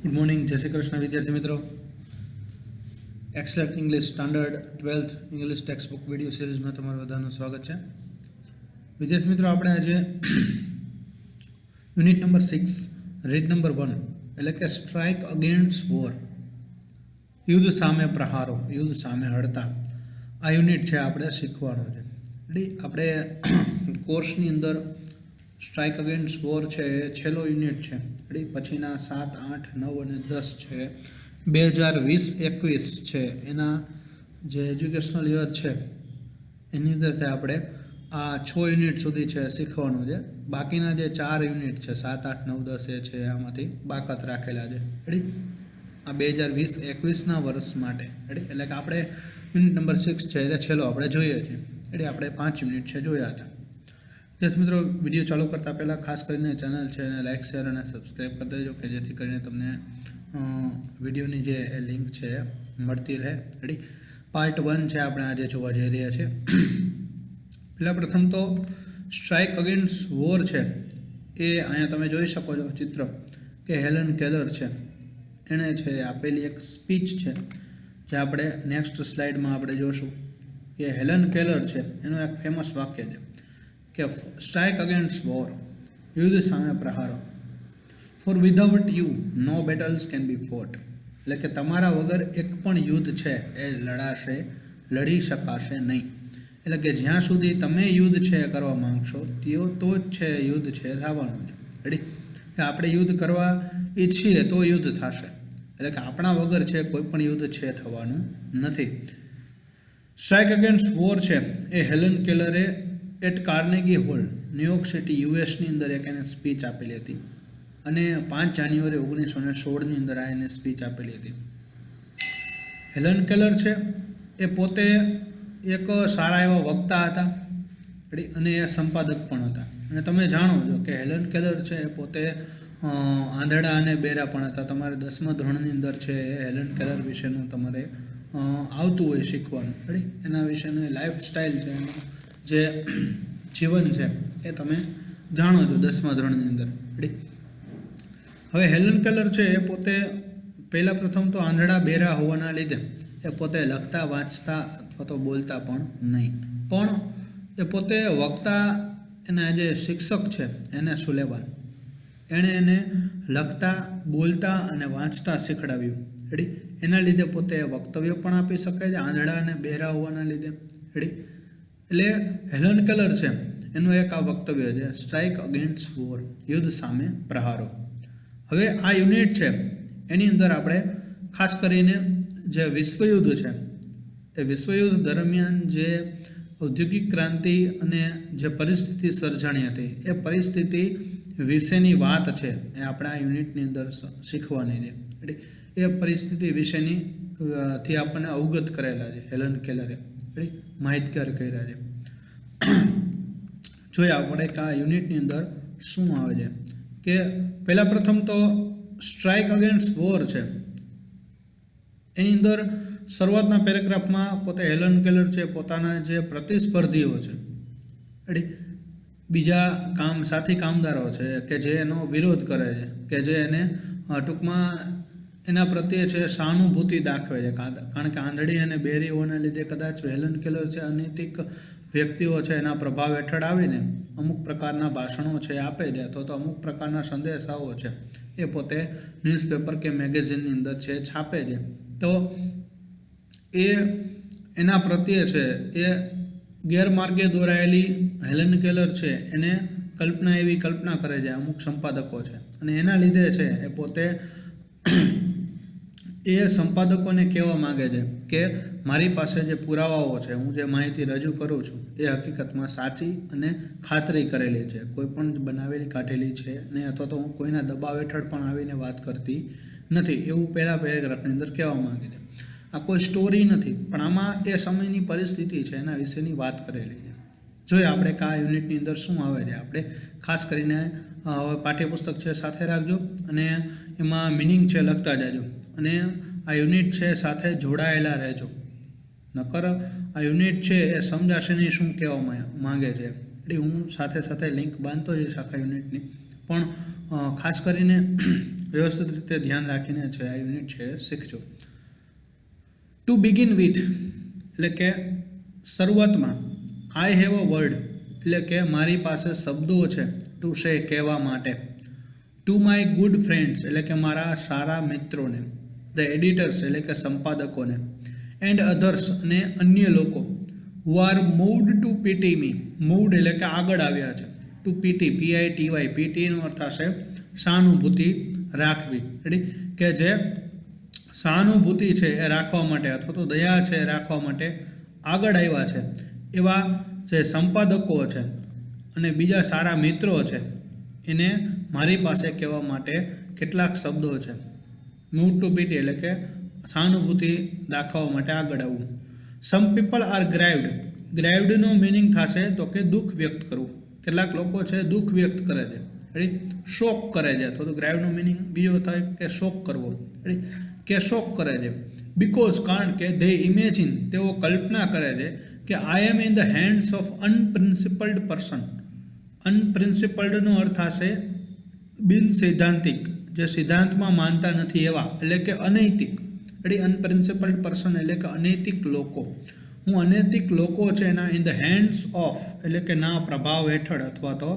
Good morning, જય શ્રી કૃષ્ણ વિદ્યાર્થી મિત્રો. Excellent English standard 12th English text book video સિરીઝમાં તમારું બધાનું સ્વાગત છે. વિદ્યાર્થી મિત્રો, આપણે આજે યુનિટ નંબર 6 રીડ નંબર 1 એટલે કે સ્ટ્રાઇક અગેન્સ્ટ વોર, યુદ્ધ સામે પ્રહારો, યુદ્ધ સામે હડતાલ, આ યુનિટ છે આપણે શીખવાનો છે. આપણે કોર્સની અંદર સ્ટ્રાઇક અગેન્સ્ટ વોર છે એ છેલ્લો યુનિટ છે. પછીના 7, 8, 9 અને 10 છે 2020-21 છે એના જે એજ્યુકેશનલ યર છે એની અંદરથી આપણે આ 6 યુનિટ સુધી છે શીખવાનું છે. બાકીના જે 4 યુનિટ છે 7, 8, 9, 10 એ છે આમાંથી બાકાત રાખેલા છે. આ 2020-21ના વર્ષ માટે એટલે કે આપણે યુનિટ નંબર 6 છે એટલે છેલ્લો આપણે જોઈએ છીએ. આપણે 5 યુનિટ છે જોયા હતા. વિદ્યાર્થી મિત્રો, વિડીયો ચાલુ કરતાં પહેલાં ખાસ કરીને ચેનલ છે એને લાઇક, શેર અને સબસ્ક્રાઈબ કરી દેજો કે જેથી કરીને તમને વિડીયોની જે લિંક છે મળતી રહે. પાર્ટ 1 છે આપણે આજે જોવા જઈ રહ્યા છીએ. પહેલાં પ્રથમ તો સ્ટ્રાઇક અગેન્સ્ટ વોર છે એ અહીંયા તમે જોઈ શકો છો ચિત્ર કે હેલન કેલર છે એણે છે આપેલી એક સ્પીચ છે જે આપણે નેક્સ્ટ સ્લાઇડમાં આપણે જોશું કે હેલન કેલર છે એનું એક ફેમસ વાક્ય છે કે સ્ટ્રાઇક અગેન્સ્ટ વોર, યુદ્ધ સામે પ્રહારો. For without you no battles can be fought. એટલે કે તમારા વગર એક પણ યુદ્ધ છે એ લડી શકાશે નહીં. એટલે કે જ્યાં સુધી તમે યુદ્ધ છે કરવા માંગશો તો જ છે યુદ્ધ છે થવાનું છે. કે આપણે યુદ્ધ કરવા ઈચ્છીએ તો યુદ્ધ થશે. એટલે કે આપણા વગર છે કોઈ પણ યુદ્ધ છે થવાનું નથી. સ્ટ્રાઇક અગેન્સ્ટ વોર છે એ હેલન કેલરે at Carnegie Hall, New York City, યુએસની અંદર એક એને સ્પીચ આપેલી હતી અને 5 જાન્યુઆરી 1916ની અંદર આ એને સ્પીચ આપેલી હતી. હેલન કેલર છે એ પોતે એક સારા એવા વક્તા હતા અને એ સંપાદક પણ હતા. અને તમે જાણો છો કે હેલન કેલર છે એ પોતે આંધળા અને બેરા પણ હતા. તમારે 10મા ધોરણની અંદર છે એ હેલન કેલર વિશેનું તમારે આવતું હોય શીખવાનું. એના વિશેનું લાઈફ સ્ટાઇલ છે, જે જીવન છે એ તમે જાણો છો 10મા ધોરણની અંદર. હવે હેલન કેલર છે એ પોતે પહેલાં પ્રથમ તો આંધળા બેરા હોવાના લીધે એ પોતે લખતા, વાંચતા અથવા તો બોલતા પણ નહીં. પણ એ પોતે વક્તા, એના જે શિક્ષક છે એને સુલેવાન, એણે એને લખતા, બોલતા અને વાંચતા શીખડાવ્યું. એના લીધે પોતે વક્તવ્ય પણ આપી શકે છે આંધળા અને બેરા હોવાના લીધે. એટલે હેલન કેલર છે એનું એક આ વક્તવ્ય છે સ્ટ્રાઇક અગેન્સ્ટ વોર, યુદ્ધ સામે પ્રહારો. હવે આ યુનિટ છે એની અંદર આપણે ખાસ કરીને જે વિશ્વયુદ્ધ છે એ વિશ્વયુદ્ધ દરમિયાન જે ઔદ્યોગિક ક્રાંતિ અને જે પરિસ્થિતિ સર્જાણી હતી એ પરિસ્થિતિ વિશેની વાત છે એ આપણે આ યુનિટની અંદર શીખવાની છે. એ પરિસ્થિતિ વિશેની થી આપણને અવગત કરેલા છે હેલન કેલરે, માહિતગાર કર્યા છે. જોઈએ આપણે કે આ યુનિટની અંદર શું આવે છે. કે પહેલાં પ્રથમ તો સ્ટ્રાઇક અગેન્સ્ટ વોર છે એની અંદર શરૂઆતના પેરેગ્રાફમાં પોતે હેલન કેલર છે પોતાના જે પ્રતિસ્પર્ધીઓ છે, બીજા સાથી કામદારો છે કે જે એનો વિરોધ કરે છે, કે જે એને ટૂંકમાં એના પ્રત્યે છે સહાનુભૂતિ દાખવે છે. કારણ કે આંધળી અને બેરી હોવાના લીધે કદાચ હેલન કેલર છે અનૈતિક વ્યક્તિઓ છે એના પ્રભાવ હેઠળ આવીને અમુક પ્રકારના ભાષણો છે આપે છે અથવા તો અમુક પ્રકારના સંદેશાઓ છે એ પોતે ન્યૂઝપેપર કે મેગેઝિનની અંદર છે છાપે છે. તો એ એના પ્રત્યે છે એ ગેરમાર્ગે દોરાયેલી હેલન કેલર છે એને એવી કલ્પના કરે છે અમુક સંપાદકો છે અને એના લીધે છે એ પોતે એ સંપાદકોને કહેવા માગે છે કે મારી પાસે જે પુરાવાઓ છે, હું જે માહિતી રજૂ કરું છું એ હકીકતમાં સાચી અને ખાતરી કરેલી છે, કોઈ પણ બનાવેલી કાઢેલી છે નહીં અથવા તો હું કોઈના દબાવ હેઠળ પણ આવીને વાત કરતી નથી, એવું પહેલા પેરેગ્રાફની અંદર કહેવા માગે છે. આ કોઈ સ્ટોરી નથી, પણ આમાં એ સમયની પરિસ્થિતિ છે એના વિશેની વાત કરેલી છે. જોઈએ આપણે કે આ યુનિટની અંદર શું આવે છે. આપણે ખાસ કરીને પાઠ્યપુસ્તક છે સાથે રાખજો અને એમાં મિનિંગ છે લખતા જાજો અને આ યુનિટ છે સાથે જોડાયેલા રહેજો. નકર આ યુનિટ છે એ સમજાશે નહીં શું કહેવા માંગે છે. હું સાથે લિંક બાંધતો જઈશ આખા યુનિટની, પણ ખાસ કરીને વ્યવસ્થિત રીતે ધ્યાન રાખીને છે આ યુનિટ છે શીખજો. ટુ બિગિન વિથ એટલે કે શરૂઆતમાં, આઈ હેવ અ વર્ડ એટલે કે મારી પાસે શબ્દો છે, ટુ સે કહેવા માટે. ટુ માય ગુડ ફ્રેન્ડ્સ એટલે કે મારા સારા મિત્રોને. ધ એડિટર્સ એટલે કે સંપાદકોને. એન્ડ અધર્સ અને અન્ય લોકો. હુ આર મૂવ્ડ ટુ પીટી મી, મૂવ્ડ એટલે કે આગળ આવ્યા છે, ટુ પીટી PITY, પીટીનો અર્થ થશે સહાનુભૂતિ રાખવી. રેડી, કે જે સહાનુભૂતિ છે એ રાખવા માટે અથવા તો દયા છે એ રાખવા માટે આગળ આવ્યા છે એવા જે સંપાદકો છે અને બીજા સારા મિત્રો છે એને મારી પાસે કહેવા માટે કેટલાક શબ્દો છે. મૂવ ટુ પીટી એટલે કે સહાનુભૂતિ દાખવવા માટે આગળ આવવું. સમ પીપલ આર ગ્રાઇવ્ડ, ગ્રાઇવ્ડનો મિનિંગ થશે તો કે દુઃખ વ્યક્ત કરવું. કેટલાક લોકો છે દુઃખ વ્યક્ત કરે છે, રેડી, શોક કરે છે. અથવા તો ગ્રાઇવનો મિનિંગ બીજો થાય કે શોક કરવો, રેડી, કે શોક કરે છે. બિકોઝ કારણ કે ધે ઇમેજિન તેઓ કલ્પના કરે છે કે I am in the hands of unprincipled person. અનપ્રિન્સિપલ્ડનો અર્થ થશે બિન સૈદ્ધાંતિક, જે સિદ્ધાંતમાં માનતા નથી એવા, એટલે કે અનૈતિક. રેડી, અનપ્રિન્સિપલ્ડ પર્સન એટલે કે અનૈતિક લોકો. હું અનૈતિક લોકો છે એના ઇન ધ હેન્ડ્સ ઓફ એટલે કે ના પ્રભાવ હેઠળ અથવા તો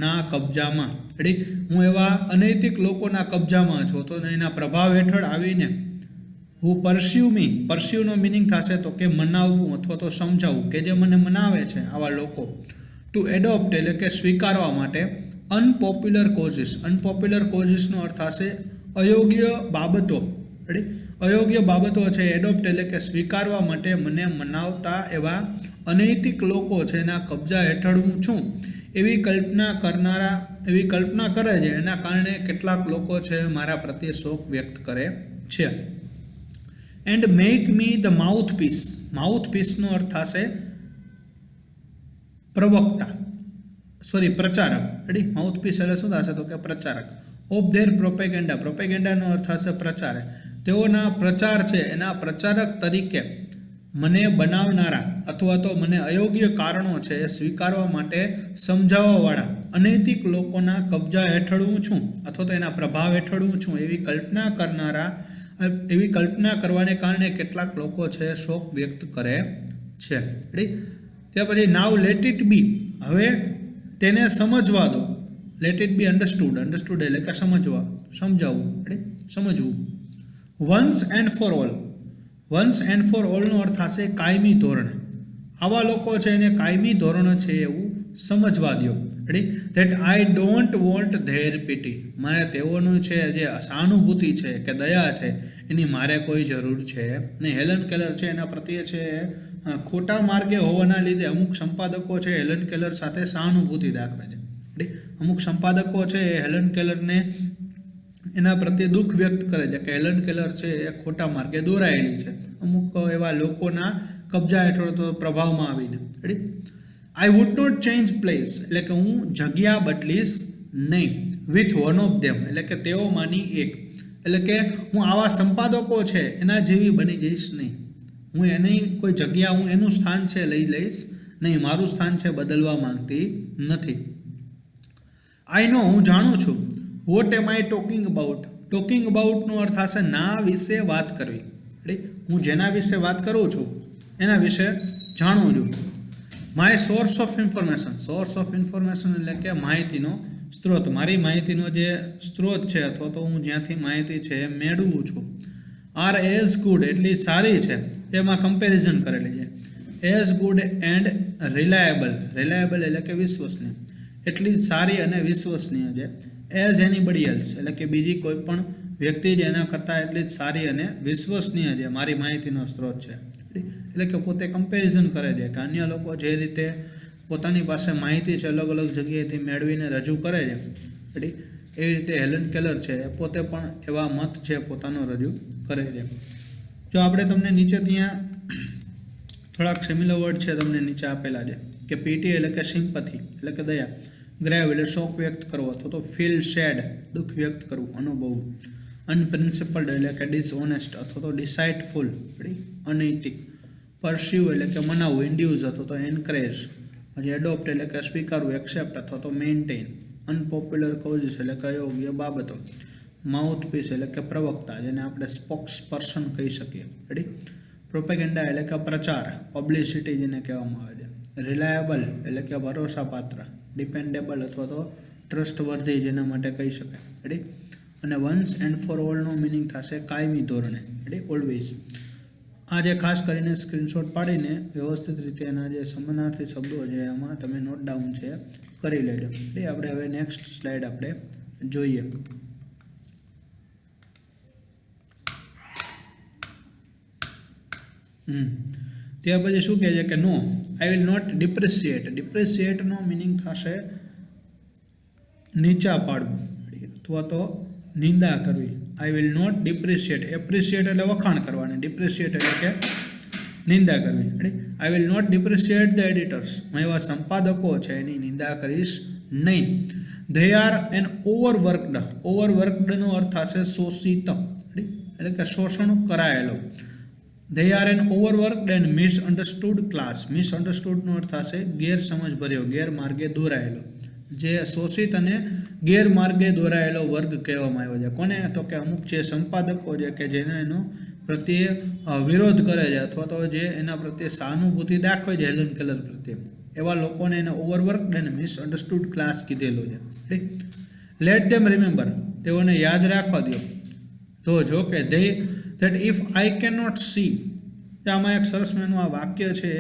ના કબજામાં. રેડી, હું એવા અનૈતિક લોકોના કબજામાં છું તો એના પ્રભાવ હેઠળ આવીને હું પરસ્યુ મી, પરસ્યુનો મિનિંગ થશે તો કે મનાવવું અથવા તો સમજાવવું, કે જે મને મનાવે છે આવા લોકો. ટુ એડોપ્ટ એટલે કે સ્વીકારવા માટે. અનપોપ્યુલર કોઝિસ, અનપોપ્યુલર કોઝિસનો અર્થ થશે અયોગ્ય બાબતો. રેડી, અયોગ્ય બાબતો છે એડોપ્ટ એટલે કે સ્વીકારવા માટે મને મનાવતા એવા અનૈતિક લોકો છે એના કબજા હેઠળ હું છું એવી કલ્પના કરનારા, એવી કલ્પના કરે છે. એના કારણે કેટલાક લોકો છે મારા પ્રત્યે શોક વ્યક્ત કરે છે. And make me the mouthpiece, માઉથ પીસનો અર્થ થશે પ્રવક્તા, સોરી પ્રચારક. રેડી, માઉથ પીસ એટલે શું થશે તો કે પ્રચારક. ઓફ ધેર પ્રોપેગેન્ડા, પ્રોપેગેન્ડાનો અર્થ થશે પ્રચાર. તેઓના પ્રચાર છે એના પ્રચારક તરીકે મને બનાવનારા અથવા તો મને અયોગ્ય કારણો છે એ સ્વીકારવા માટે સમજાવવાવાળા અનૈતિક લોકોના કબજા હેઠળ હું છું અથવા તો એના પ્રભાવ હેઠળ હું છું એવી કલ્પના કરનારા, એવી કલ્પના કરવાને કારણે કેટલાક લોકો છે શોક વ્યક્ત કરે છે. રેડી, ત્યાર પછી નાવ લેટ ઇટ બી, હવે તેને સમજવા દો. Let it be understood, understood એટલે કે સમજવા, સમજાવવું, રેડી, સમજવું. Once and for all, once and for ઓલનો અર્થ થશે કાયમી ધોરણે. આવા લોકો છે એને કાયમી ધોરણે છે એવું સમજવા દો. Ready, that I don't want there PT, મારે તેઓનું છે જે સહાનુભૂતિ છે કે દયા છે એની મારે કોઈ જરૂર છે નહીં. હેલન કેલર છે એના પ્રત્યે છે ખોટા માર્ગે હોવાના લીધે અમુક સંપાદકો છે હેલન કેલર સાથે સહાનુભૂતિ દાખવે છે. રેડી, અમુક સંપાદકો છે એ હેલન કેલરને એના પ્રત્યે દુઃખ વ્યક્ત કરે છે કે હેલન કેલર છે એ ખોટા માર્ગે દોરાયેલી છે અમુક એવા લોકોના કબજા હેઠળ તો પ્રભાવમાં આવીને. Ready, I would not change place એટલે કે હું જગ્યા બદલીશ નહીં. વિથ વન ઓફ ધેમ એટલે કે તેઓમાંની એક, એટલે કે હું આવા સંપાદકો છે એના જેવી બની જઈશ નહીં. હું એની કોઈ જગ્યા, હું એનું સ્થાન છે લઈ લઈશ નહીં. મારું સ્થાન છે બદલવા માંગતી નથી. આઈ નો હું જાણું છું. What am I talking about, talking અબાઉટનો અર્થ થશે ના વિશે વાત કરવી. રાઈટ, હું જેના વિશે વાત કરું છું એના વિશે જાણું છું. My source of information, source of information એટલે કે માહિતીનો સ્ત્રોત, મારી માહિતીનો જે સ્ત્રોત છે અથવા તો હું જ્યાંથી માહિતી છે એ મેળવું છું. આર એઝ ગુડ એટલી સારી છે, એમાં કમ્પેરિઝન કરેલી છે. As good and reliable, reliable એટલે કે વિશ્વસનીય, એટલી જ સારી અને વિશ્વસનીય છે. એઝ એનીબડી એલ્સ એટલે કે બીજી કોઈ પણ વ્યક્તિ જે એના કરતાં એટલી જ સારી અને વિશ્વસનીય છે મારી માહિતીનો સ્ત્રોત છે. એટલે કે પોતે કમ્પેરિઝન કરે છે કે અન્ય લોકો જે રીતે પોતાની પાસે માહિતી છે અલગ અલગ જગ્યાએથી મેળવીને રજૂ કરે છે, એવી રીતે હેલન કેલર છે એ પોતે પણ એવા મત છે પોતાનો રજૂ કરે છે. જો આપણે તમને નીચે ત્યાં થોડાક સિમિલર વર્ડ છે તમને નીચે આપેલા છે કે પીટી એટલે કે સિમ્પથી એટલે કે દયા, ગ્રેવ એટલે શોક વ્યક્ત કરવો અથવા તો ફીલ સેડ દુઃખ વ્યક્ત કરવું, અનુભવવું. અનપ્રિન્સિપલ્ડ એટલે કે ડિસઓનેસ્ટ અથવા તો ડિસાઇટફુલ અનૈતિક. પરસ્યુ એટલે કે મનાવવું, ઇન્ડ્યુસ અથવા તો એન્કરેજ. પછી એડોપ્ટ એટલે કે સ્વીકારવું, એક્સેપ્ટ અથવા તો મેન્ટેન. અનપોપ્યુલર કોઝિસ એટલે કે અયોગ્ય બાબતો. માઉથપીસ એટલે કે પ્રવક્તા, જેને આપણે સ્પોક્સ પર્સન કહી શકીએ. રેડી. પ્રોપેગેન્ડા એટલે કે પ્રચાર, પબ્લિસિટી જેને કહેવામાં આવે છે. રિલાયબલ એટલે કે ભરોસાપાત્ર, ડિપેન્ડેબલ અથવા તો ટ્રસ્ટવર્ધી જેના માટે કહી શકાય. રેડી. અને વન્સ એન્ડ ફોર ઓલનો મિનિંગ થશે કાયમી ધોરણે. રેડી. ઓલવેઝ. આ જે ખાસ કરીને સ્ક્રીનશોટ પાડીને વ્યવસ્થિત રીતે એના જે સમાનાર્થી શબ્દો છે એમાં તમે નોટ ડાઉન છે કરી લેજો. રેડી. આપણે હવે નેક્સ્ટ સ્લાઇડ આપણે જોઈએ. ત્યાર પછી શું કહે છે કે no, I will not depreciate. ડિપ્રિસિએટનો મિનિંગ થશે નીચા પાડવું અથવા તો નિંદા કરવી. I will not depreciate. Appreciate એટલે વખાણ કરવાની, ડિપ્રિસિએટ એટલે કે નિંદા કરવી. I will not depreciate the editors. હું એવા સંપાદકો છે એની નિંદા કરીશ નહીં. They are an overworked. ઓવરવર્કડનો અર્થ થશે શોષિત, એટલે કે શોષણ કરાયેલો. They are an overworked and misunderstood class. મિસઅન્ડરસ્ટુડનો અર્થ થશે ગેરસમજ ભર્યો, ગેરમાર્ગે દોરાયેલો. જે શોષિત અને ગેરમાર્ગે દોરાયેલો વર્ગ કહેવામાં આવ્યો છે. કોને? તો કે અમુક જે સંપાદકો છે કે જેને એનો પ્રત્યે વિરોધ કરે છે અથવા તો જે એના પ્રત્યે સહાનુભૂતિ દાખવે છે હેલન કેલર પ્રત્યે, એવા લોકોને એને ઓવરવર્કડ અને મિસઅન્ડરસ્ટુડ ક્લાસ કીધેલો છે. Let them remember. તેઓને યાદ રાખવા દો. તો જો કે they that if I can not see. આમાં એક સરસ મજાનું આ વાક્ય છે,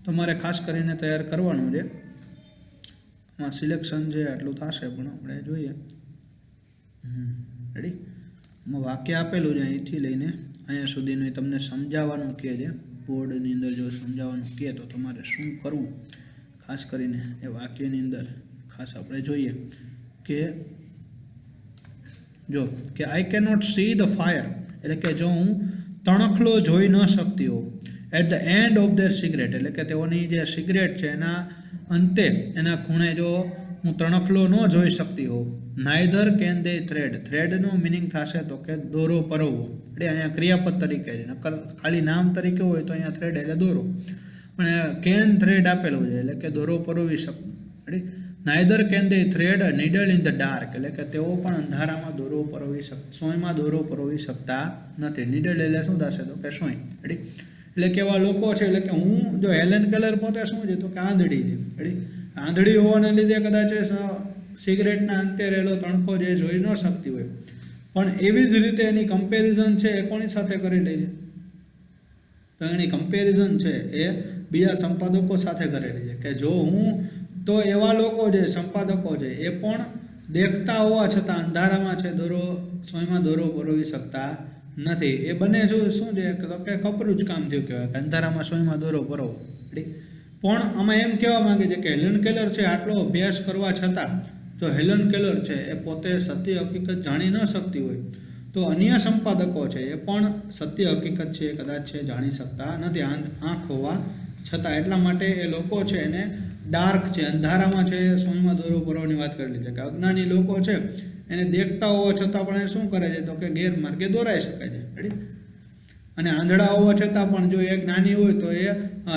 તમારે ખાસ કરીને તૈયાર કરવાનું છે. આમાં સિલેક્શન છે આટલું થશે પણ આપણે જોઈએ. રેડી. આમાં વાક્ય આપેલું છે અહીંથી લઈને અહીંયા સુધીનું તમને સમજાવવાનું કહે છે. બોર્ડની અંદર જો સમજાવવાનું કહે તો તમારે શું કરવું ખાસ કરીને એ વાક્યની અંદર ખાસ આપણે જોઈએ કે જો કે I can not see the fire, એટલે કે જો હું તણખલો જોઈ ન શકતી હોઉં. At the end of their cigarette, એટલે કે તેઓની જે સિગરેટ છે એના અંતે, એના ખૂણે જો હું તણખલો ન જોઈ શકતી હોઉં. Neither can they thread. થ્રેડનો મિનિંગ થશે તો કે દોરો પરોવવો. એટલે અહીંયા ક્રિયાપદ તરીકે છે, નકર ખાલી નામ તરીકે હોય તો અહીંયા થ્રેડ એટલે દોરો, પણ કેન થ્રેડ આપેલું છે એટલે કે દોરો પરોવી શકવું. Ready. Neither can they thread needle in the dark, એટલે કે તેઓ પણ અંધારામાં દોરો પરોવી સોયમાં દોરો પરોવી શકતા નથી. નીડલ એટલે શું થશે તો કે સોય. રેડી. એટલે કે એવા લોકો છે, એટલે કે હું જો હેલન કેલર પોતે શું છે તો કે આંધળી છે. રેડી. આંધળી હોવાના લીધે કદાચ સિગરેટના અંતે રહેલો તણખો જે જોઈ ન શકતી હોય, પણ એવી જ રીતે એની કમ્પેરિઝન છે એ કોની સાથે કરી લે છે? તો એની કમ્પેરિઝન છે એ બીજા સંપાદકો સાથે કરેલી છે કે જો હું તો એવા લોકો જે સંપાદકો છે એ પણ દેખતા હોવા છતાં અંધારામાં છે સોયમાં દોરો પરોવી શકતા નથી. એ બંને શું છે કે કપરું જ કામ થયું કહેવાય કે અંધારામાં સોયમાં દોરો પરોવો. પણ આમાં એમ કહેવા માંગે છે કે હેલન કેલર છે આટલો અભ્યાસ કરવા છતાં જો હેલન કેલર છે એ પોતે સત્ય હકીકત જાણી ન શકતી હોય તો અન્ય સંપાદકો છે એ પણ સત્ય હકીકત છે કદાચ છે જાણી શકતા નથી આંખ હોવા છતાં. એટલા માટે એ લોકો છે એને ડાર્ક છે, અંધારામાં છે સોયમાં દોરો પરોવાની વાત કરેલી છે કે અજ્ઞાની લોકો છે એને દેખતા હોવા છતાં પણ એ શું કરે છે તો કે ગેરમાર્ગે દોરાઈ શકે છે. રેડી. અને આંધળા હોવા છતાં પણ જો એક નાની હોય તો એ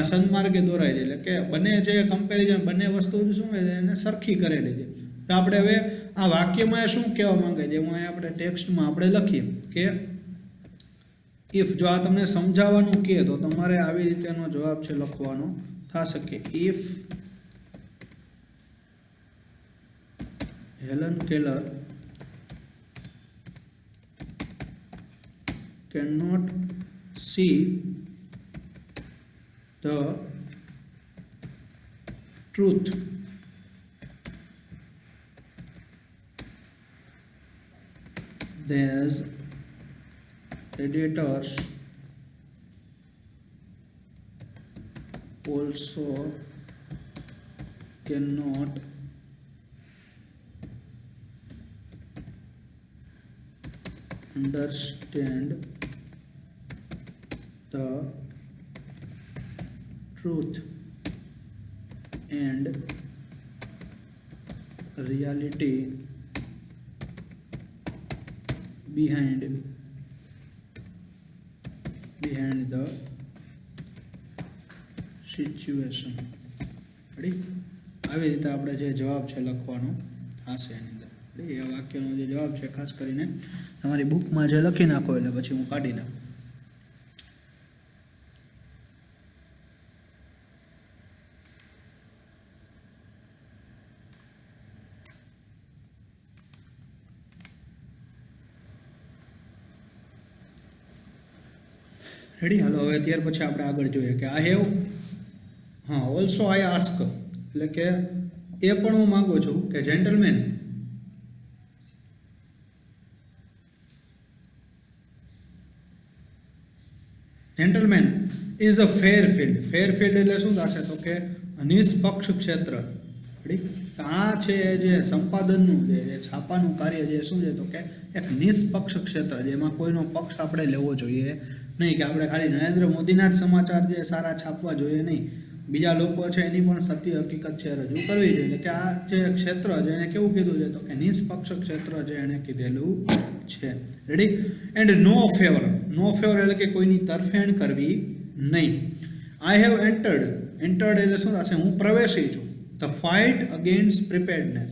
સન્માર્ગે દોરાય છે. એટલે કે બંને જે કમ્પેરિઝન બંને વસ્તુ શું છે એને સરખી કરેલી છે. તો આપણે હવે આ વાક્યમાં શું કહેવા માંગે છે એમાં આપણે ટેક્સ્ટમાં આપણે લખીએ કે ઇફ. જો આ તમને સમજાવવાનું કહે તો તમારે આવી રીતેનો જવાબ છે લખવાનો થશે કે if Helen Keller cannot see the truth, these editors also cannot understand the truth and reality behind the situation. Ready. આવી રીતે આપણે જે જવાબ છે લખવાનો થશે એની અંદર. એ વાક્યનો જે જવાબ છે ખાસ કરીને તમારી બુકમાં જે લખી નાખો એટલે પછી હું કાઢી નાખું. રેડી. હાલો હવે ત્યાર પછી આપણે આગળ જોઈએ કે આઈ હેવ, હા, ઓલ્સો આઈ આસ્ક, એટલે કે એ પણ હું માંગુ છું કે gentleman gentleman is a fair field. Fair field એટલે શું થશે તો કે નિષ્પક્ષ ક્ષેત્ર. આ છે જે સંપાદનનું જે છાપાનું કાર્ય જે શું છે તો કે એક નિષ્પક્ષ ક્ષેત્ર, જેમાં કોઈનો પક્ષ આપણે લેવો જોઈએ નહીં, કે આપણે ખાલી નરેન્દ્ર મોદીના જ સમાચાર જે સારા છાપવા જોઈએ નહીં, બીજા લોકો છે એની પણ સત્ય હકીકત છે રજૂ કરવી જોઈએ. કે આ જે ક્ષેત્ર છે એને કેવું કીધું છે તો કે નિષ્પક્ષ ક્ષેત્ર છે એને કીધેલું છે. Ready. And no favour. No favour એટલે કે કોઈની તરફેણ કરવી નહીં. I have entered. એન્ટર્ડ એટલે શું થશે? હું પ્રવેશી છું. The fight against preparedness.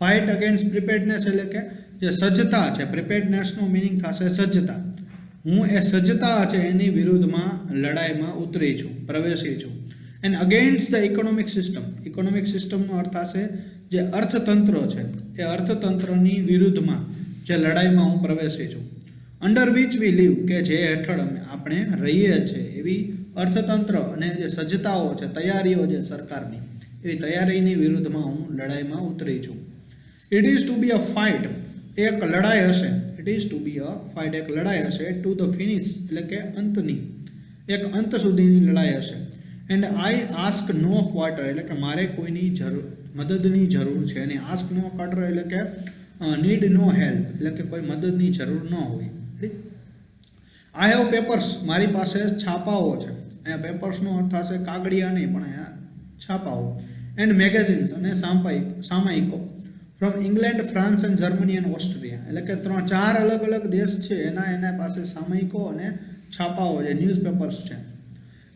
Fight against preparedness એટલે કે જે સજ્જતા છે, પ્રિપેર્ડનેસનો મિનિંગ થશે સજ્જતા. હું એ સજ્જતા છે એની વિરુદ્ધમાં લડાઈમાં ઉતરી છું, પ્રવેશી છું. And against the economic system. Economic સિસ્ટમનો અર્થ થશે જે અર્થતંત્ર છે, એ અર્થતંત્રની વિરુદ્ધમાં જે લડાઈમાં હું પ્રવેશી છું. અંડર વિચ વી લીવ, કે જે હેઠળ આપણે રહીએ છીએ, એવી અર્થતંત્ર અને જે સજ્જતાઓ છે, તૈયારીઓ છે સરકારની, એવી તૈયારીની વિરુદ્ધમાં હું લડાઈમાં ઉતરી છું. It is to be a fight. એક લડાઈ હશે. It is to be a fight. એક લડાઈ હશે. ટુ ધ ફિનિશ એટલે કે અંતની, એક અંત સુધીની લડાઈ હશે. And I ask no quarter એટલે કે મારે કોઈની મદદની જરૂર છે નહીં. આસ્ક નો ક્વાર્ટર એટલે કે નીડ નો હેલ્પ, એટલે કે કોઈ મદદની જરૂર ન હોય. I have papers. મારી પાસે છાપાઓ છે. અહીંયા પેપર્સનો અર્થ થશે કાગળિયા નહીં, પણ અહીંયા છાપાઓ. એન્ડ મેગેઝિન્સ અને સામાયિકો. From England, France and Germany and Austria, એટલે કે 4 અલગ અલગ દેશ છે એના પાસે સામયિકો અને છાપાઓ જે ન્યૂઝપેપર્સ છે.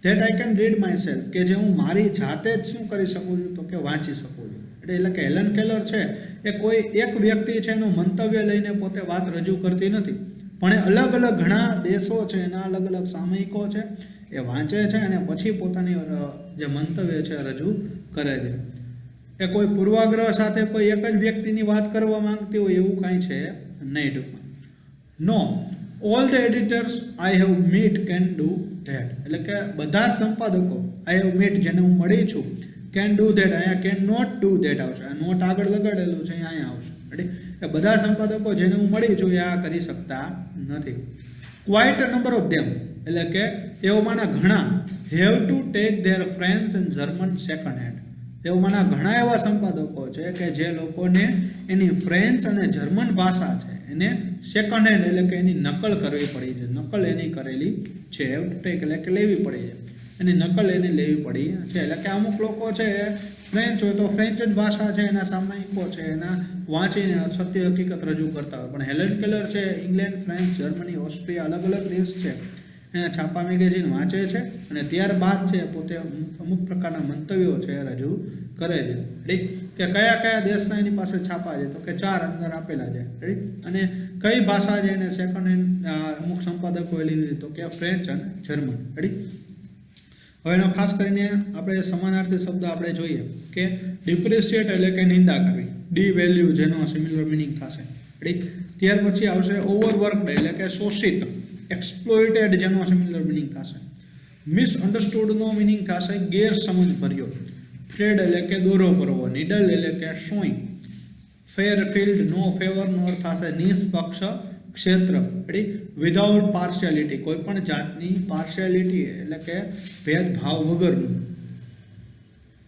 That I can read my self, કે જે હું મારી જાતે જ શું કરી શકું છું તો કે વાંચી શકું છું. એટલે કે હેલન કેલર છે એ કોઈ એક વ્યક્તિ છે એનું મંતવ્ય લઈને પોતે વાત રજૂ કરતી નથી, પણ એ અલગ અલગ ઘણા દેશો છે એના અલગ અલગ સામયિકો છે એ વાંચે છે અને પછી પોતાની જે મંતવ્ય છે રજૂ કરે છે. એ કોઈ પૂર્વાગ્રહ સાથે કોઈ એક જ વ્યક્તિની વાત કરવા માંગતી હોય એવું કાંઈ છે નહીં ટૂંકમાં. No all the editors I have met can do that, એટલે કે બધા જ સંપાદકો આઈ હેવ મીટ જેને હું મળી છું, કેન ડુ ધેટ. અહીંયા કેન નોટ ડુ ધેટ આવશે. આ નોટ આગળ લગાડેલું છે અહીંયા આવશે. રેડી. એ બધા સંપાદકો જેને હું મળી છું એ આ કરી શકતા નથી. Quite a number of them, એટલે કે તેઓમાંના ઘણા have to take their French and German second hand. તેઓમાંના ઘણા એવા સંપાદકો છે કે જે લોકોને એની ફ્રેન્ચ અને જર્મન ભાષા છે એને સેકન્ડ હેન્ડ એટલે કે એની નકલ કરવી પડી છે. નકલ એની કરેલી છે. હેવ ટુ ટેક એટલે કે લેવી પડી છે. એની નકલ એને લેવી પડી છે. એટલે કે અમુક લોકો છે ફ્રેન્ચ હોય તો ફ્રેન્ચ જ ભાષા છે એના સામયિકો છે એના વાંચીને સત્ય હકીકત રજૂ કરતા હોય. પણ હેલન કેલર છે ઇંગ્લેન્ડ, ફ્રાન્સ, જર્મની, ઓસ્ટ્રિયા અલગ અલગ દેશ છે એના છાપા મેગેઝિન વાંચે છે અને ત્યારબાદ છે પોતે અમુક પ્રકારના મંતવ્યો છે રજૂ કરે છે. રેડી. કે કયા કયા દેશના એની પાસે છાપા છે તો કે 4 અંદર આપેલા છે. રેડી. અને કઈ ભાષા છે એને સેકન્ડ હેન્ડ અમુક સંપાદકોએ લીધી તો કે ફ્રેન્ચ અને જર્મન. રેડી. હવે એનો ખાસ કરીને આપણે સમાનાર્થી શબ્દ આપણે જોઈએ કે ડિપ્રિશિએટ એટલે કે નિંદા કરવી, ડી વેલ્યુ જેનો સિમિલર મિનિંગ થશે. રેડી. ત્યાર પછી આવશે ઓવરવર્કડ એટલે કે શોષિત, એક્સપ્લોઇટેડ જેનો સિમિલર મિનિંગ થશે. મિસઅન્ડરસ્ટુડનો મિનિંગ થશે ગેરસમજ ભર્યો. થ્રેડ એટલે કે દોરો કરવો, નીડલ એટલે કે સોઈ. ફેર ફિલ્ડ નો ફેવરનો અર્થ થશે નિષ્પક્ષ ક્ષેત્ર. રેડી. વિધાઉટ પાર્શિયાલિટી, કોઈ પણ જાતની પાર્શિયાલિટી એટલે કે ભેદભાવ વગરનું.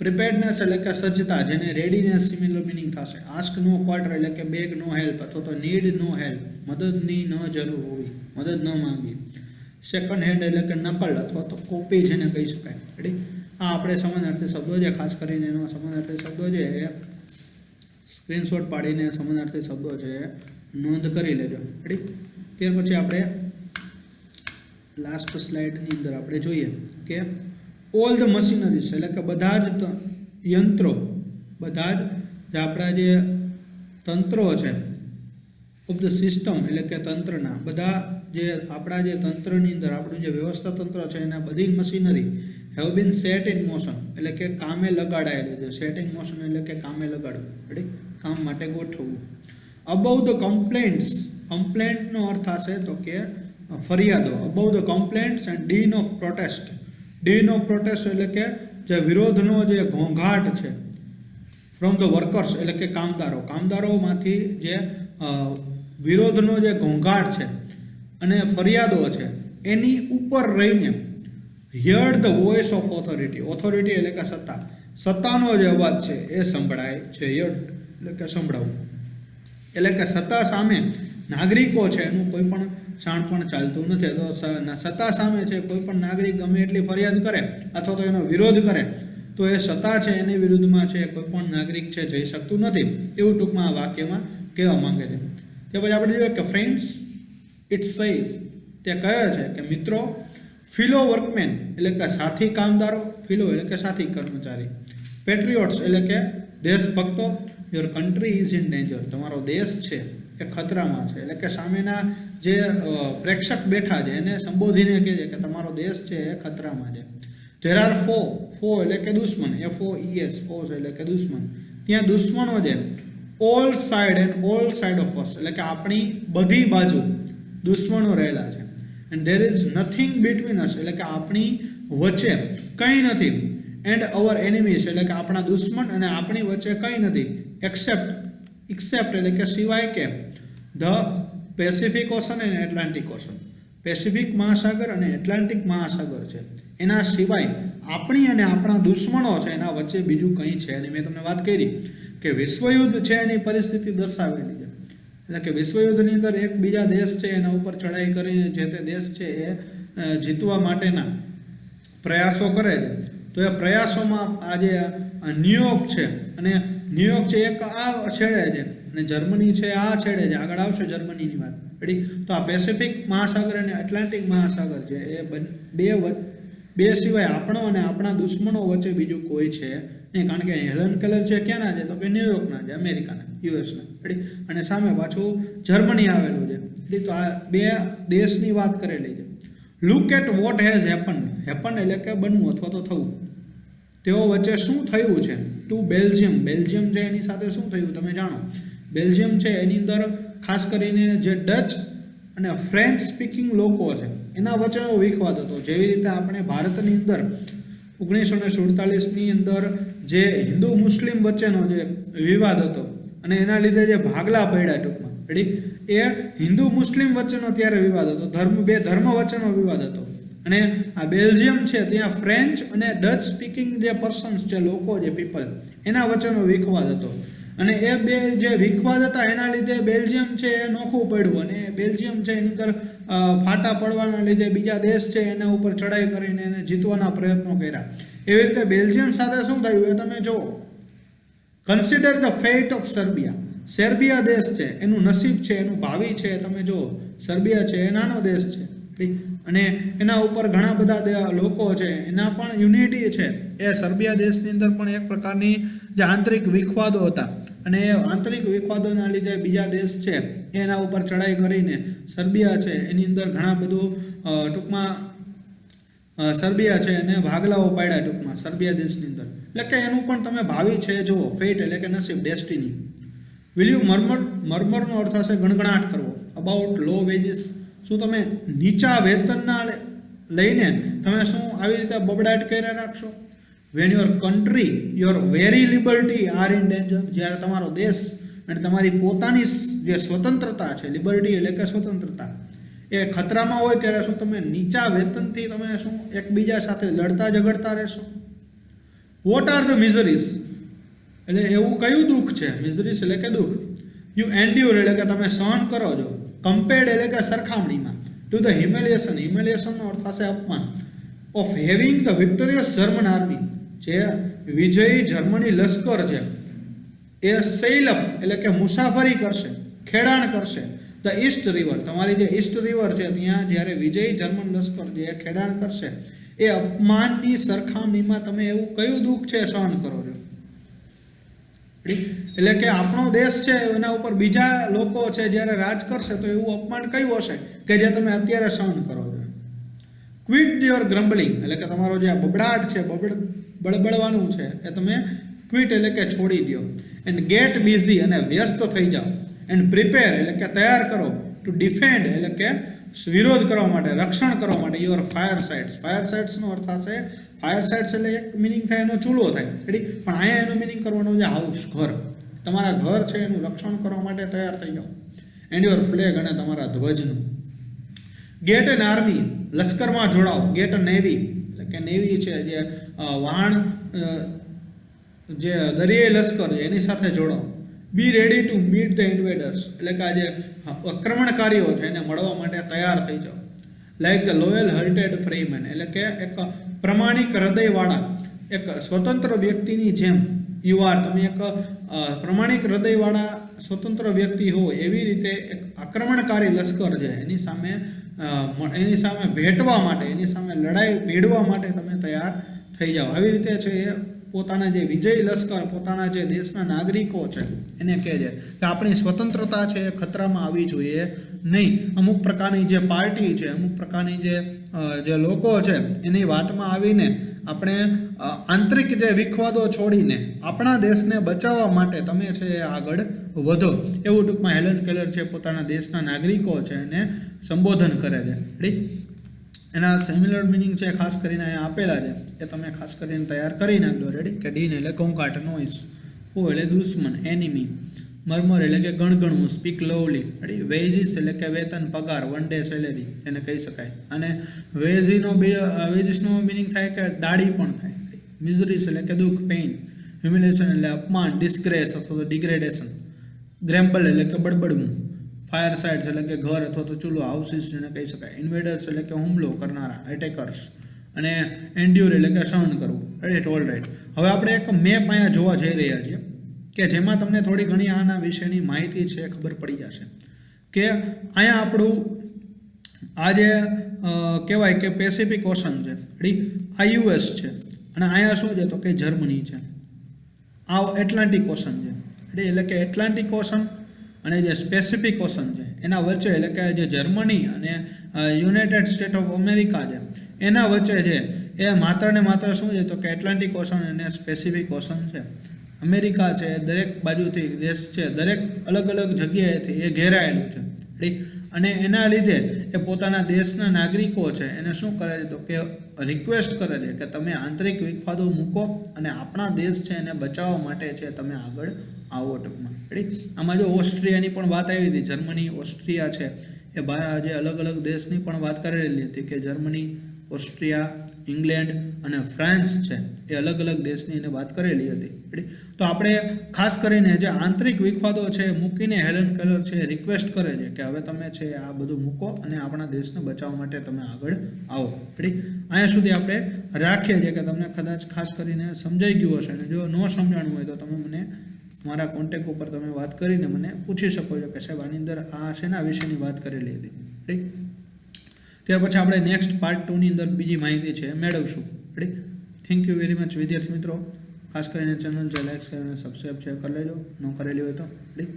પ્રિપેર્ડનેસ એટલે કે સજ્જતા જેને રેડીનેસ સિમિલર મિનિંગ થશે. આસ્ક નો ક્વાર્ટર એટલે કે બેગ નો હેલ્પ અથવા તો નીડ નો હેલ્પ, મદદની ન જરૂર હોવી, મદદ ન માંગવી. સેકન્ડ હેન્ડ એટલે કે નકલ અથવા તો કોપી જેને કહી શકાય. રેડી. આ આપણે સમાનાર્થી શબ્દો છે, ખાસ કરીને એનો સમાનાર્થી શબ્દો છે એ સ્ક્રીનશોટ પાડીને સમાનાર્થી શબ્દો છે નોંધ કરી લેજો. રેડી. ત્યાર પછી આપણે લાસ્ટ સ્લાઇડની અંદર આપણે જોઈએ કે ઓલ ધ મશીનરીઝ એટલે કે બધા જ યંત્રો, બધા જ આપણા જે તંત્રો છે ઓફ ધ સિસ્ટમ એટલે કે તંત્રના બધા જે આપણા જે તંત્રની અંદર આપણું જે વ્યવસ્થા તંત્ર છે એના બધી machinery have been set in motion એટલે કે કામે લગાડાયેલી છે. સેટ ઇન મોશન એટલે કે કામે લગાડવું, રેડી, કામ માટે ગોઠવવું. અબાઉ ધ કમ્પ્લેન્ટ્સ, કમ્પ્લેન્ટનો અર્થ થશે તો કે ફરિયાદો. About the complaints and dean of protest. Dean of protest એટલે કે જે વિરોધનો જે ઘોંઘાટ છે ફ્રોમ ધ વર્કર્સ એટલે કે કામદારો, કામદારોમાંથી જે વિરોધનો જે ઘોંઘાટ છે અને ફરિયાદો છે એની ઉપર રહીને here the voice of authority. Authority એટલે કે સત્તા, સત્તાનો જે અવાજ છે એ સંભળાય છે. હિયર એટલે કે સંભળાવવું, એટલે કે સત્તા સામે નાગરિકો છે એનું કોઈ પણ શાણપણ ચાલતું નથી. તો સત્તા સામે છે કોઈ પણ નાગરિક ગમે એટલી ફરિયાદ કરે અથવા તો એનો વિરોધ કરે તો એ સત્તા છે એની વિરુદ્ધમાં છે કોઈ પણ નાગરિક છે જઈ શકતું નથી, એવું ટૂંકમાં આ વાક્યમાં કહેવા માંગે છે. તે પછી આપણે જોઈએ કે ફ્રેન્ડ્સ ઇટ સેઝ, તે કહે છે કે મિત્રો, ફિલો વર્કમેન એટલે કે સાથી કામદારો, ફિલો એટલે કે સાથી કર્મચારી, પેટ્રિયોટ્સ એટલે કે દેશભક્તો, your country is in danger, તમારો દેશ છે એ ખતરામાં છે. એટલે કે સામેના જે પ્રેક્ષક બેઠા છે એને સંબોધીને કહે છે કે તમારો દેશ છે એ ખતરામાં છે. ધેર આર ફો એટલે કે દુશ્મન, FOES, ફોઝ એટલે કે દુશ્મન, ત્યાં દુશ્મનો છે. All side and all side of us એટલે કે આપણી બધી બાજુ દુશ્મનો રહેલા છે. And there is nothing between અસ એટલે કે આપણી વચ્ચે કંઈ નથી. એન્ડ અવર એનિમીઝ એટલે કે આપણા દુશ્મન અને આપણી વચ્ચે કંઈ નથી. એક્સેપ્ટ એટલે કે સિવાય કે ધ પેસિફિક ઓશન અને એટલાન્ટિક ઓશન, પેસિફિક મહાસાગર અને એટલાન્ટિક મહાસાગર છે એના સિવાય આપણી અને આપણા દુશ્મનો છે એના વચ્ચે બીજું કંઈ છે. અને મેં તમને વાત કરી કે વિશ્વયુદ્ધ છે એની પરિસ્થિતિ દર્શાવેલી છે. એટલે કે વિશ્વયુદ્ધની અંદર એક બીજા દેશ છે એના ઉપર ચડાઈ કરીને જે તે દેશ છે એ જીતવા માટેના પ્રયાસો કરે છે. તો એ પ્રયાસોમાં આ જે ન્યુયોર્ક છે અને ન્યુયોર્ક છે એક આ છેડે છે અને જર્મની છે આ છેડે છે, આગળ આવશે જર્મનીની વાત, રેડી. તો આ પેસિફિક મહાસાગર અને એટલાન્ટિક મહાસાગર છે એ બે સિવાય આપણો અને આપણા દુશ્મનો વચ્ચે બીજું કોઈ છે નહીં. કારણ કે હેલન કેલર છે ક્યાંના છે તો કે ન્યુયોર્કના છે, અમેરિકાના, યુએસના, રેડી. અને સામે પાછું જર્મની આવેલું છે, રેડી. તો આ બે દેશની વાત કરેલી છે. Look at what has happen એટલે કે બનવું અથવા તો થવું. તેઓ વચ્ચે શું થયું છે? ટુ બેલ્જિયમ, બેલ્જિયમ છે એની સાથે શું થયું તમે જાણો. બેલ્જિયમ છે એની અંદર ખાસ કરીને જે ડચ અને ફ્રેન્ચ સ્પીકિંગ લોકો છે એના વચ્ચેનો વિખવાદ હતો. જેવી રીતે આપણે ભારતની અંદર 1947ની અંદર જે હિન્દુ મુસ્લિમ વચ્ચેનો જે વિવાદ હતો અને એના લીધે જે ભાગલા પડ્યા ટૂંકમાં, રેડી, એ હિન્દુ મુસ્લિમ વચ્ચેનો ત્યારે વિવાદ હતો, બે ધર્મ વચ્ચેનો વિવાદ હતો. અને આ બેલ્જિયમ છે ત્યાં ફ્રેન્ચ અને ડચ સ્પીકિંગ જે પર્સન્સ છે, લોકો જે પીપલ, એના વચ્ચેનો વિખવાદ હતો. અને એ બે જે વિખવાદ હતા એના લીધે બેલ્જિયમ છે એ નોખું પડ્યું અને બેલ્જિયમ છે એની અંદર ફાટા પડવાના લીધે બીજા દેશ છે એના ઉપર ચડાઈ કરીને એને જીતવાના પ્રયત્નો કર્યા. એવી રીતે બેલ્જિયમ સાથે શું થયું એ તમે જુઓ. Consider the fat of Serbia, Serbia દેશ છે એનું નસીબ છે, એનું ભાવિ છે તમે જુઓ. સર્બિયા છે એ નાનો દેશ છે અને એના ઉપર ઘણા બધા લોકો છે, એના પણ યુનિટી છે. એ સર્બિયા દેશની અંદર પણ એક પ્રકારની જે આંતરિક વિખવાદો હતા અને એ આંતરિક વિખવાદોના લીધે બીજા દેશ છે એના ઉપર ચડાઈ કરીને સર્બિયા છે એની અંદર ઘણા બધું ટૂંકમાં સર્બિયા છે એને ભાગલાઓ પાડ્યા ટૂંકમાં સર્બિયા દેશની અંદર. એટલે કે એનું પણ તમે ભાવિ છે જુઓ, ફેટ એટલે કે નસીબ, ડેસ્ટિની. વિલ યુ મર્મરનો અર્થ હશે ગણગણાટ કરવો. અબાઉટ લો વેજીસ, શું તમે નીચા વેતનના લઈને તમે શું આવી રીતે બબડાટ કરી રાખશો? Van your country, your very liberty are in danger, જ્યારે તમારો દેશ અને તમારી પોતાની જે સ્વતંત્રતા છે, લિબર્ટી એટલે કે સ્વતંત્રતા, એ ખતરામાં હોય ત્યારે શું તમે નીચા વેતનથી તમે શું એકબીજા સાથે લડતા ઝઘડતા રહેશો? વોટ આર ધ મિઝરીઝ એટલે એવું કયું દુઃખ છે? મિઝરીઝ એટલે કે દુઃખ. યુ એન્ડ્યુર એટલે કે તમે સહન કરો છો. કમ્પેર્ડ એટલે કે સરખામણીમાં. ટુ ધ હિમેલિયેશન, હિમેલિયેશનનો અર્થ થશે અપમાન. Of having the victorious German army, જે વિજયી જર્મની લશ્કર છે એ સેઇલ અપ એટલે કે મુસાફરી કરશે, ખેડાણ કરશે. ધ ઈસ્ટ રિવર, તમારી જે ઈસ્ટ રિવર છે ત્યાં જ્યારે વિજયી જર્મન લશ્કર જે ખેડાણ કરશે એ અપમાનની સરખામણીમાં તમે એવું કયું દુઃખ છે સહન કરો છો? એટલે કે આપણો દેશ છે એના ઉપર બીજા લોકો છે જ્યારે રાજ કરશે તો એવું અપમાન કયું હશે કે જે તમે અત્યારે સહન કરો છો. ક્વિટ યોર ગ્રમ્બલિંગ એટલે કે તમારો જે આ બબડાટ છે, બળબડવાનું છે એ તમે ક્વિટ એટલે કે છોડી દો. એન્ડ ગેટ બિઝી અને વ્યસ્ત થઈ જાઓ. એન્ડ પ્રિપેર એટલે કે તૈયાર કરો. ટુ ડિફેન્ડ એટલે કે વિરોધ કરવા માટે, રક્ષણ કરવા માટે યોર ફાયર સાઇટ્સ. ફાયર સાઇટ્સનો અર્થ થશે, ફાયર સાઇટ્સ એટલે એક મિનિંગ થાય એનો ચૂલો થાય, રેડી, પણ અહીંયા એનો મિનિંગ કરવાનો છે હાઉસ, ઘર. તમારા ઘર છે એનું રક્ષણ કરવા માટે તૈયાર થઈ જાઓ. એન્ડ યોર ફ્લેગ અને તમારા ધ્વજનું. ગેટ એન આર્મી લશ્કરમાં જોડાઓ. ગેટ અ નેવી એટલે કે નેવી છે જે વહાણ જે દરિયાઈ લશ્કર છે એની સાથે જોડાઓ. બી રેડી ટુ મીટ ધ ઇન્વેડર્સ એટલે કે આ જે આક્રમણકારીઓ છે એને મળવા માટે તૈયાર થઈ જાઓ. Like the loyal hearted Freeman એટલે કે એક પ્રમાણિક હૃદયવાળા એક સ્વતંત્ર વ્યક્તિની જેમ યુ આર, તમે એક પ્રમાણિક હૃદયવાળા સ્વતંત્ર વ્યક્તિ હો એવી રીતે એક આક્રમણકારી લશ્કર છે એની સામે ભેટવા માટે, એની સામે લડાઈ ભેડવા માટે તમે તૈયાર થઈ જાઓ. આવી રીતે છે એ પોતાના જે વિજયી લશ્કર, પોતાના જે દેશના નાગરિકો છે એને કહે છે કે આપણી સ્વતંત્રતા છે એ ખતરામાં આવવી જોઈએ નહીં. અમુક પ્રકારની જે પાર્ટી છે, અમુક પ્રકારની જે લોકો છે એની વાતમાં આવીને આપણે આંતરિક જે વિખવાદો છોડીને આપણા દેશને બચાવવા માટે તમે છે આગળ વધો, એવું ટૂંકમાં હેલન કેલર છે પોતાના દેશના નાગરિકો છે એને સંબોધન કરે છે. રેડી, એના સિમિલર મિનિંગ છે ખાસ કરીને અહીંયા આપેલા છે એ તમે ખાસ કરીને તૈયાર કરી નાખજો. રેડી, કે ડીન એટલે કોંકાટ, નોઇસ, ઓ એટલે દુશ્મન, એનિમી, મરમર એટલે કે ગણગણવું, સ્પીક લવલી. રેડી, વેજીસ એટલે કે વેતન, પગાર, વન ડે સેલેરી એને કહી શકાય. અને વેજીસનો મિનિંગ થાય કે દાડી પણ થાય. મિઝરીસ એટલે કે દુઃખ, પેઇન, હ્યુમિલેશન એટલે અપમાન, ડિસ્ગ્રેસ અથવા તો ડિગ્રેડેશન, ગ્રેમ્બલ એટલે કે બડબડવું, ફાયર સાઇટ્સ એટલે કે ઘર અથવા તો ચૂલો, હાઉસીસ જેને કહી શકાય, ઇન્વેડર્સ એટલે કે હુમલો કરનારા, એટેકર્સ, અને એન્ડ્યુર એટલે કે સહન કરવું. Right, all right. હવે આપણે એક મેપ અહીંયા જોવા જઈ રહ્યા છીએ કે જેમાં તમને થોડી ઘણી આના વિશેની માહિતી છે ખબર પડી જશે કે અહીંયા આપણું આ જે કહેવાય કે પેસિફિક ઓશન છે, રેડી, આ યુએસ છે, અને અહીંયા શું છે તો કે જર્મની છે. આ એટલાન્ટિક ઓશન છે, રેડી, એટલે કે એટલાન્ટિક ઓશન અને જે પેસિફિક ઓશન છે એના વચ્ચે એટલે કે જે જર્મની અને યુનાઇટેડ સ્ટેટ ઓફ અમેરિકા છે એના વચ્ચે છે એ માત્ર ને માત્ર શું છે તો કે એટલાન્ટિક ઓશન અને પેસિફિક ઓશન છે. અમેરિકા છે દરેક બાજુથી દેશ છે, દરેક અલગ અલગ જગ્યાએથી એ ઘેરાયેલું છે, રેડી, અને એના લીધે એ પોતાના દેશના નાગરિકો છે એને શું કરે છે તો કે રિક્વેસ્ટ કરે છે કે તમે આંતરિક વિખવાદો મૂકો અને આપણા દેશ છે એને બચાવવા માટે છે તમે આગળ આવો ટૂંકમાં. રેડી, આમાં જો ઓસ્ટ્રિયાની પણ વાત આવી હતી, જર્મની, ઓસ્ટ્રિયા છે એ જે અલગ અલગ દેશની પણ વાત કરેલી હતી કે જર્મની, ઓસ્ટ્રિયા, ઇંગ્લેન્ડ અને ફ્રાન્સ છે એ અલગ અલગ દેશની એને વાત કરેલી હતી. રેડી, તો આપણે ખાસ કરીને જે આંતરિક વિખવાદો છે મૂકીને હેલન કેલર છે રિક્વેસ્ટ કરે છે કે હવે તમે છે આ બધું મૂકો અને આપણા દેશને બચાવવા માટે તમે આગળ આવો. રેડી, અહીંયા સુધી આપણે રાખીએ છીએ કે તમને કદાચ ખાસ કરીને સમજાઈ ગયું હશે, અને જો ન સમજાણું હોય તો તમે મને મારા કોન્ટેક્ટ ઉપર તમે વાત કરીને મને પૂછી શકો છો કે સાહેબ આની અંદર આ શેના વિશેની વાત કરેલી હતી. રાઈટ, ત્યાર પછી આપણે નેક્સ્ટ પાર્ટ 2 ની અંદર બીજી માહિતી છે મેળવશું. Right, thank you very much વિદ્યાર્થી મિત્રો. ખાસ કરીને ચેનલ છે લાઈક, શેર અને સબસ્ક્રાઈબ છે કરી લેજો, ન કરેલી હોય તો. રાઈટ.